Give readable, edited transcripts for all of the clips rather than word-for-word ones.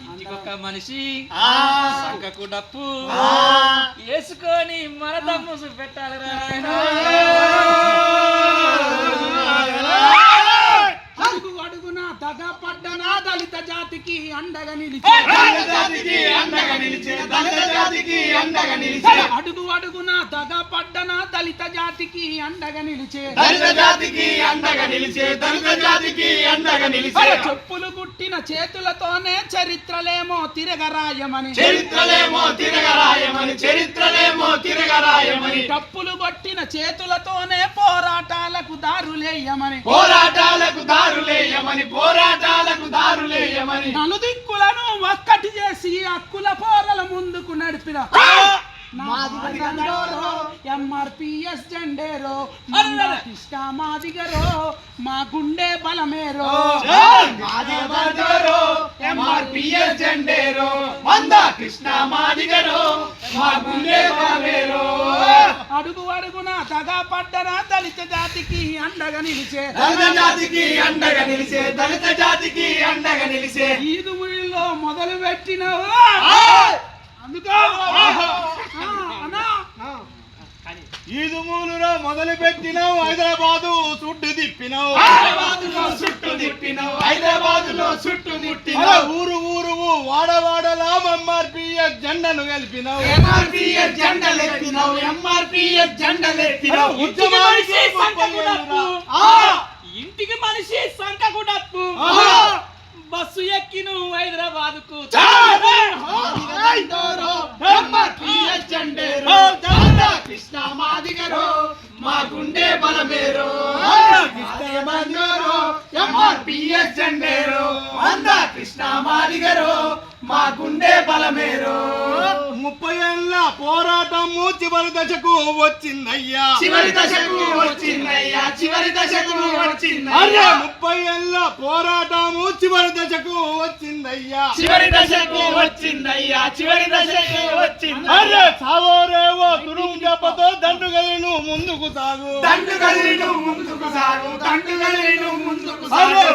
ఇంటికొక మనిషి సంకకు డప్పు వేసుకొని మన దమ్ము పెట్టాలి అడుగునా తగ పడ్డనా దళిత జాతికి అండగా నిలిచే అడుగు అడుగునా తగ పడ్డనా దళిత జాతికి అండగా నిలిచే చెప్పులు గుట్టిన చేతులతోనే చరిత్రలేమో తిరగరాయమని తప్పులు కొట్టిన చేతులతోనే పోరాటాలకు దారులేయమని నలుదిక్కులను ఒక్కటి చేసి హక్కుల పోరల ముందుకు నడిపిన ఎంఆర్పిఎస్ జెండేరో కృష్ణ మాదిగరో మా గుండె బలమేరో ఎంఆర్పిఎస్ జెండేరో కృష్ణ మాదిగరో మా గుండె బలమేరో అడుగు అడుగున తగా పడ్డనా దళిత జాతికి అండగా నిలిచే ఈదుముడిలో మొదలు పెట్టినవు అందుకో ఈదుమూలులో మొదలు పెట్టినావు హైదరాబాదు చుట్టు తిప్పినావు ఊరు ఊరు వాడవాడలా ఎంఆర్పిఎస్ జెండను కలిపినావు ఇంటికి మనిషి సంకకు డప్పు బస్సు ఎక్కి నువ్వు హైదరాబాద్ కు కృష్ణ మాదిగరో మా గుండె బలమేరో ఎంఆర్పిఎస్ జెండేరో కృష్ణ మాదిగరో మా గుండె బలమేరో 30 ఏళ్ళ పోరాటము చివరి దశకు వచ్చిందయ్యా 30 ఏళ్ళ పోరాటము చివరి దశకు వచ్చిందయ్యా సావోరేవో తురుము దెబ్బతో దండుగలను ముందుకు సాగు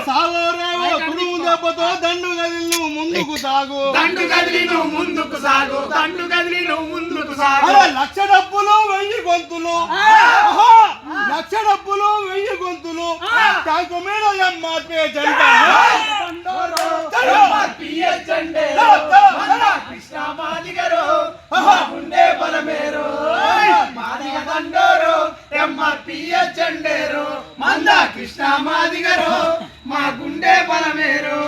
సావోరేవో తురుము దెబ్బతో దండుగలను ముందుకు సాగు లక్ష డబ్బులు 1000 గొంతులు ట్యాంకు మీద ఎంఆర్పిఎస్ జెండా కృష్ణ మాదిగరో గుండె బలమేరో ఎంఆర్పిఎస్ జెండేరో కృష్ణ మాదిగరో మా గుండె బలమేరో